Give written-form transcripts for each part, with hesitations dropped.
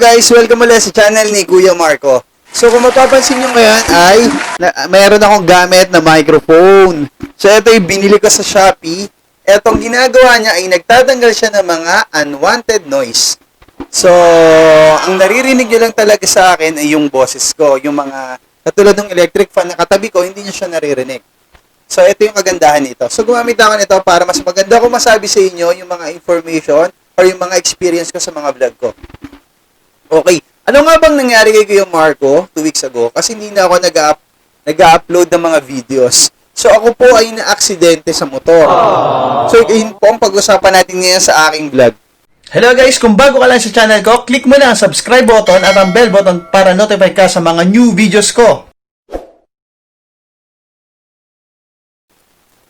guys, welcome ulit sa channel ni Kuya Marco. So kung mapapansin nyo ngayon ay mayroon akong gamit na microphone. So ito yung binili ko sa Shopee. Etong ginagawa niya ay nagtatanggal siya ng mga unwanted noise. So ang naririnig nyo lang talaga sa akin ay yung boses ko. Yung mga katulad ng electric fan na katabi ko, hindi nyo siya naririnig. So ito yung kagandahan nito. So gumamit ako nito para mas maganda ko masabi sa inyo yung mga information or yung mga experience ko sa mga vlog ko. Okay. Ano nga bang nangyari kay Kuya Marco 2 weeks ago? Kasi hindi na ako nag-upload ng mga videos. So ako po ay na-aksidente sa motor. So yun po ang pag-usapan natin ngayon sa aking vlog. Hello guys, kung bago ka lang sa channel ko, click mo na ang subscribe button at ang bell button para notify ka sa mga new videos ko.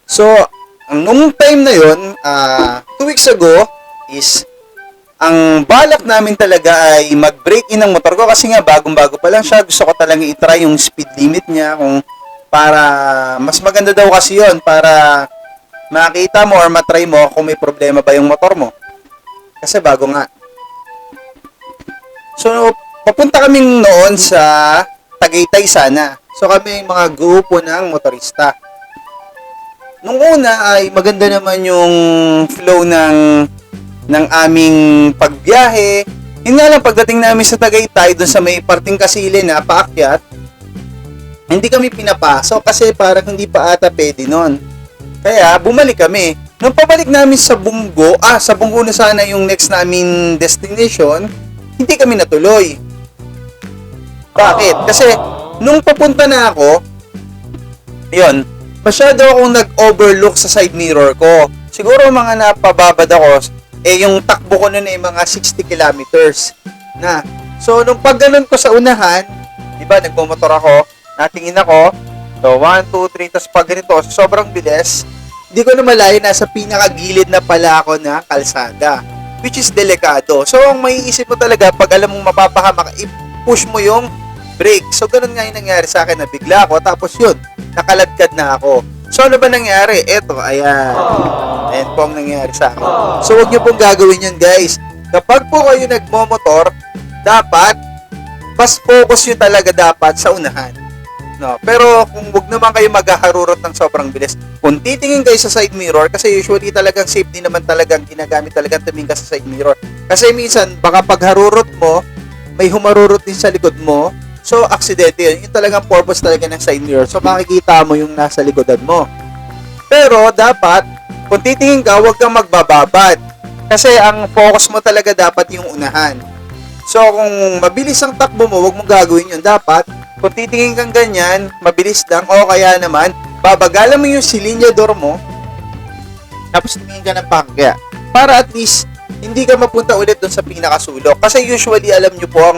So, nung time na yun, 2 weeks ago, is ang balak namin talaga ay mag-break-in ng motor ko kasi nga bagong-bago pa lang siya. Gusto ko talagang i-try yung speed limit niya kung para mas maganda daw kasi yon para makita mo or matry mo kung may problema ba yung motor mo. Kasi bago nga. So, papunta kaming noon sa Tagaytay sana. So, kami mga grupo ng motorista. Nung una ay maganda naman yung flow ng aming pagbiyahe. Yun nga lang, pagdating namin sa Tagaytay, dun sa may parting Kasili na paakyat, hindi kami pinapasok kasi parang hindi pa ata pwede nun. Kaya bumalik kami. Nung pabalik namin sa Bunggo, sa Bunggo na sana yung next namin destination, hindi kami natuloy. Bakit? Kasi nung papunta na ako, yun, masyado akong nag-overlook sa side mirror ko. Siguro mga napababad ako, yung takbo ko nun ay mga 60 kilometers na. So, nung pagganon ko sa unahan, diba, nagmumotor ako, natingin ako, so 1, 2, 3, tapos pag ganito, sobrang bilis, hindi ko na malayo, nasa pinakagilid na pala ako na kalsada, which is delikado. So, ang maiisip mo talaga, pag alam mong mapapahamak, i-push mo yung brake. So, ganun nga yung nangyari sa akin, na bigla ako, tapos yun, nakaladkad na ako. So, ano ba nangyari? Eto, ayan. Ayan po ang nangyari sa akin. So, huwag nyo pong gagawin yun, guys. Kapag po kayo nagmomotor, dapat, mas focus nyo talaga dapat sa unahan. No? Pero, kung huwag naman kayo maghaharurot ng sobrang bilis, kung titingin kayo sa side mirror, kasi usually talagang safety naman talagang ginagamit talagang tumingin ka sa side mirror. Kasi minsan, baka pagharurot mo, may humarurot din sa likod mo, so, aksidente yun. Yung talagang purpose talaga ng side mirror. So, makikita mo yung nasa likodan mo. Pero, dapat, kung titingin ka, huwag kang magbababad. Kasi, ang focus mo talaga dapat yung unahan. So, kung mabilis ang takbo mo, huwag mong gagawin yun. Dapat, kung titingin kang ganyan, mabilis lang, o kaya naman, babagalan mo yung silinyador mo, tapos tumingin ka ng pakya. Para at least, hindi ka mapunta ulit dun sa pinakasulok. Kasi usually, alam nyo po,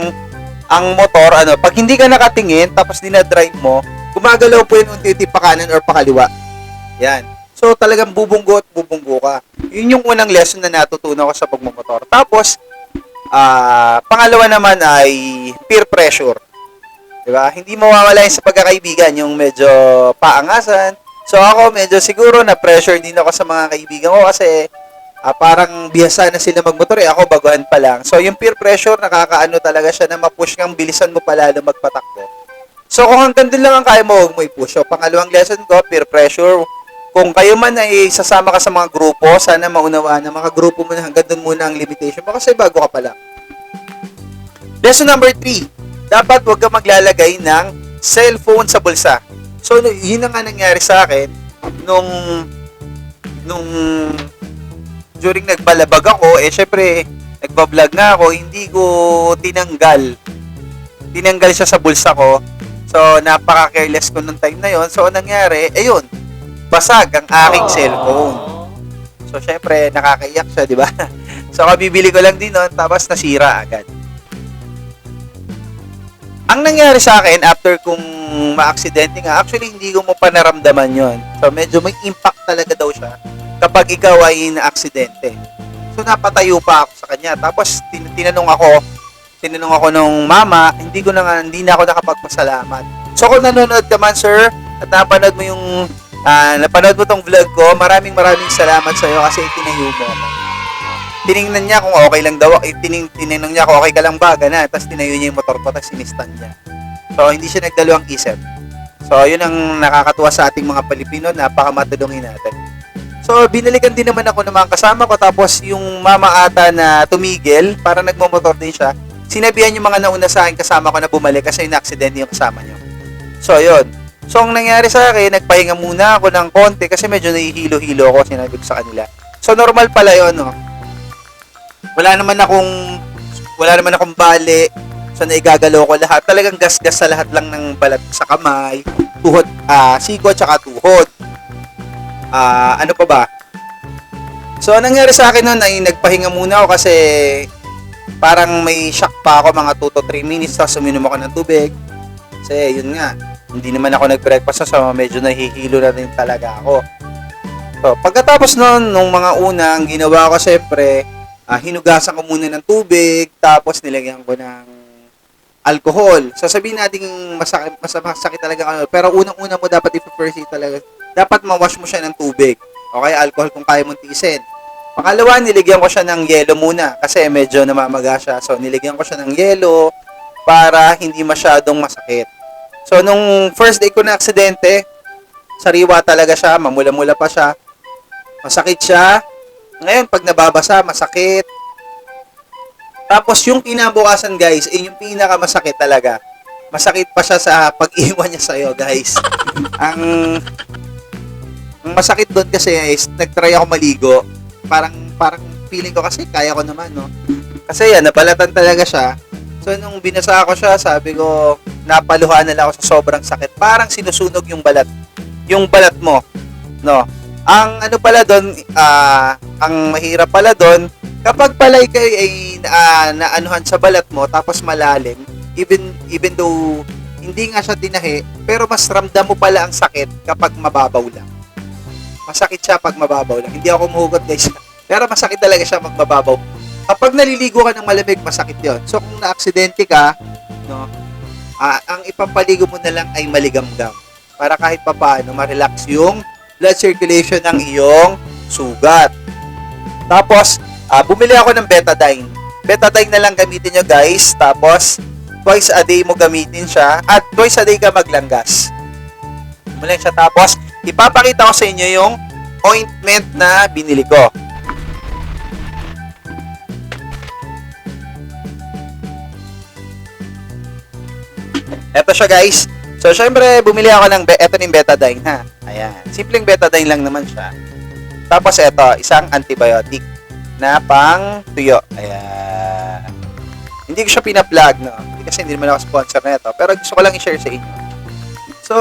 ang motor, pag hindi ka nakatingin, tapos dinadrive mo, gumagalaw po yun unti-unti pa kanan or pa kaliwa. Yan. So, talagang bubunggo at bubunggo ka. Yun yung unang lesson na natutunan ko sa pagmumotor. Tapos, pangalawa naman ay peer pressure. Diba? Hindi mawawala yun sa pagkakaibigan, yung medyo paangasan. So, ako medyo siguro na pressure din ako sa mga kaibigan ko kasi parang bihasa na sila magmotor ako baguhan pa lang. So, yung peer pressure, nakakaano talaga siya na ma-push kang bilisan mo palalo magpatakbo. So, kung hanggang dun lang ang kaya mo, huwag mo i-push. So, pangalawang lesson ko, peer pressure. Kung kayo man ay sasama ka sa mga grupo, sana maunawaan na mga grupo mo na hanggang dun muna ang limitation mo kasi bago ka pa lang. Lesson number 3, dapat huwag kang maglalagay ng cellphone sa bulsa. So, yun na nga nangyari sa akin nung during nagbalabag ako, syempre, nagbablog na ako, hindi ko tinanggal siya sa bulsa ko. So, napaka-careless ko nung time na yon. So, anong nangyari? Ayun, basag ang aking cellphone. So, syempre, nakakaiyak siya, di ba? So, kabibili ko lang din nun, tapos nasira agad. Ang nangyari sa akin, after kung ma-aksidente nga, actually, hindi ko mo pa naramdaman yon. So, medyo may impact talaga daw siya kapag ikaw ay na-aksidente. So, napatayo pa ako sa kanya. Tapos, tinanong ako nung mama, hindi na ako nakapagpasalamat. So, kung nanonood ka man, sir, at napanood mo tong vlog ko, maraming salamat sa iyo kasi itinayo mo ako. tiningnan niya kung okay lang daw, tinanong niya kung okay ka lang ba, gana, tapos tinayo niya yung motor ko, tapos sinistan niya. So, hindi siya nagdalawang isip. So, yun ang nakakatuwa sa ating mga Pilipino, napakamatulungin natin. So, binalikan din naman ako ng mga kasama ko, tapos yung mama ata na tumigil, para nagmamotor din siya, sinabihan yung mga nauna sa akin kasama ko na bumalik kasi na-accident yung kasama niyo. So, yun. So, ang nangyari sa akin, nagpahinga muna ako ng konti kasi medyo nahihilo-hilo ako, sinabi ko sa kanila. So, normal pala yun, no? Wala naman akong bali. So, naigagalaw ko lahat. Talagang gas-gas sa lahat lang ng balat sa kamay, tuhod, siko, tsaka tuhod. Ano pa ba? So, ang nangyari sa akin nun ay nagpahinga muna ako kasi parang may shock pa ako mga 2 to 3 minutes tapos uminom ako ng tubig. Kasi, yun nga, hindi naman ako nag-breakfast so medyo nahihilo na rin talaga ako. So, pagkatapos nun, nung mga una, ang ginawa ko syempre, hinugasan ko muna ng tubig, tapos nilagyan ko ng alcohol. So, sabihin natin masakit talaga, pero unang-una mo dapat i-first talaga. Dapat ma-wash mo siya ng tubig. Okay, alcohol kung kaya mong tiisin. Pangalawa, niligyan ko siya ng yelo muna kasi medyo namamaga siya. So, niligyan ko siya ng yelo para hindi masyadong masakit. So, nung first day ko na aksidente, sariwa talaga siya, mamula-mula pa siya. Masakit siya. Ngayon, pag nababasa, masakit. Tapos, yung kinabukasan, guys, yung pinakamasakit talaga. Masakit pa siya sa pag-iwan niya sa'yo, guys. ang masakit doon kasi is, nag-try ako maligo. Parang feeling ko kasi, kaya ko naman, no? Kasi yan, nabalatan talaga siya. So, nung binasa ko siya, sabi ko, napaluhaan na lang ako sa sobrang sakit. Parang sinusunog yung balat. Yung balat mo. No? Ang ano pala doon, ang mahirap pala doon, kapag palay kayo ay naanuhan sa balat mo, tapos malalim, even though hindi nga siya tinahi, pero mas ramdam mo pala ang sakit kapag mababaw lang. Masakit siya pag mababaw lang. Hindi ako muhugot, guys. Pero masakit talaga siya pag mababaw. Kapag naliligo ka ng malamig, masakit yon. So, kung na-aksidente ka, no, ang ipampaligo mo na lang ay maligamgam. Para kahit papaano, ma-relax yung blood circulation ng iyong sugat. Tapos, bumili ako ng betadine. Betadine na lang gamitin nyo, guys. Tapos, twice a day mo gamitin siya. At twice a day ka maglanggas. Bumili siya. Tapos, ipapakita ko sa inyo yung ointment na binili ko. Eto siya, guys. So, syempre, bumili ako ng eto ng betadine, ha. Ayan. Simpleng betadine lang naman siya. Tapos, eto, isang antibiotic na pang tuyo. Ayan. Hindi ko siya pina-plug, no. Kasi hindi naman ako sponsor na ito. Pero gusto ko lang i-share sa inyo. So,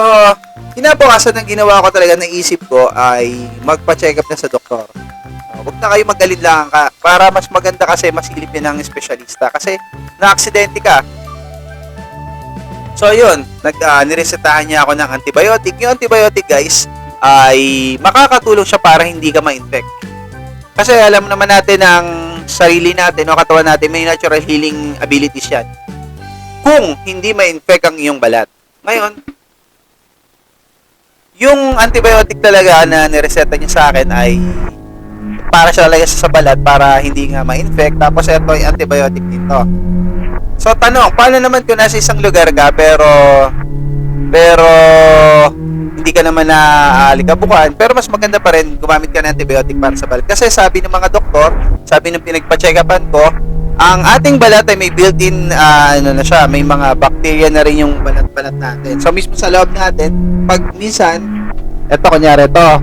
kinabukasan ng ginawa ko talaga, naisip ko ay magpa-check up na sa doktor. Huwag na kayo mag-alinlangan ka. Para mas maganda kasi masilip yun ng espesyalista. Kasi, na-aksidente ka. So, yun, niresetahan niya ako ng antibiotic. Yung antibiotic, guys, ay makakatulong siya para hindi ka ma-infect. Kasi alam naman natin ang sarili natin o katawan natin, may natural healing abilities yan. Kung hindi ma-infect ang iyong balat. Ngayon, yung antibiotic talaga na nireseta niya sa akin ay para siya talaga sa balat para hindi nga ma-infect. Tapos, ito yung antibiotic dito. So, tanong, paano naman kung nasa isang lugar ka pero hindi ka naman naalikabukan, pero mas maganda pa rin gumamit ka ng antibiotic para sa balat. Kasi sabi ng mga doktor, sabi ng pinagpa-check-upan ko, ang ating balat ay may built-in, may mga bacteria na rin yung balat-balat natin. So, mismo sa loob natin, pag minsan, eto kunyari ito,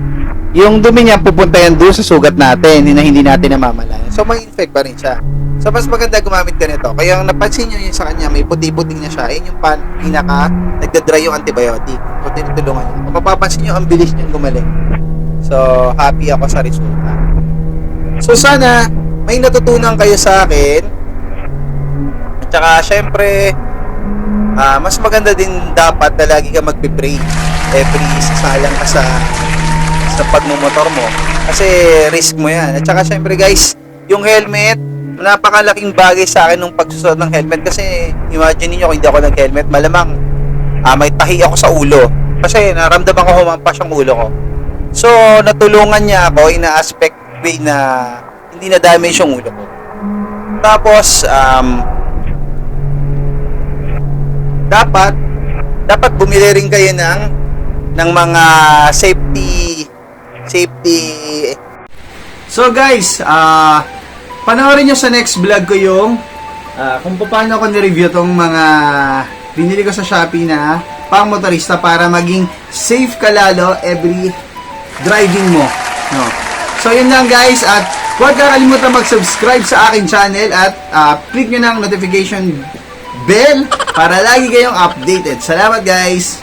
yung dumi niya pupunta yan doon sa sugat natin, na hindi natin namamalayan. So, mag-infect pa rin siya. So, mas maganda gumamit ka nito. Kaya ang napansin nyo yun sa kanya, may puti-puting na siya. Yun yung pinaka nagdadry yung antibiotic. So, tinutulungan niya. Kung mapapansin nyo, ang bilis niyang gumaling. So, happy ako sa resulta. So, sana may natutunan kayo sa akin. At saka, syempre, mas maganda din dapat na lagi ka magpipray every sasalang ka sa pagmumotor mo. Kasi, risk mo yan. At saka, syempre, guys, yung helmet, napakalaking bagay sa akin nung pagsusuot ng helmet kasi imagine niyo kung hindi ako nag-helmet, malamang may tahi ako sa ulo kasi naramdaman ko humampas yung ulo ko. So, natulungan niya ako in a aspect way na hindi na damage yung ulo ko. Tapos, dapat bumili rin kayo ng mga safety. So guys, panoorin nyo sa next vlog ko yung kung paano ako ni-review tong mga binili ko sa Shopee na pang motorista para maging safe ka lalo every driving mo. No. So yun lang guys, at huwag kakalimutan mag-subscribe sa aking channel at click nyo ng notification bell para lagi kayong updated. Salamat guys!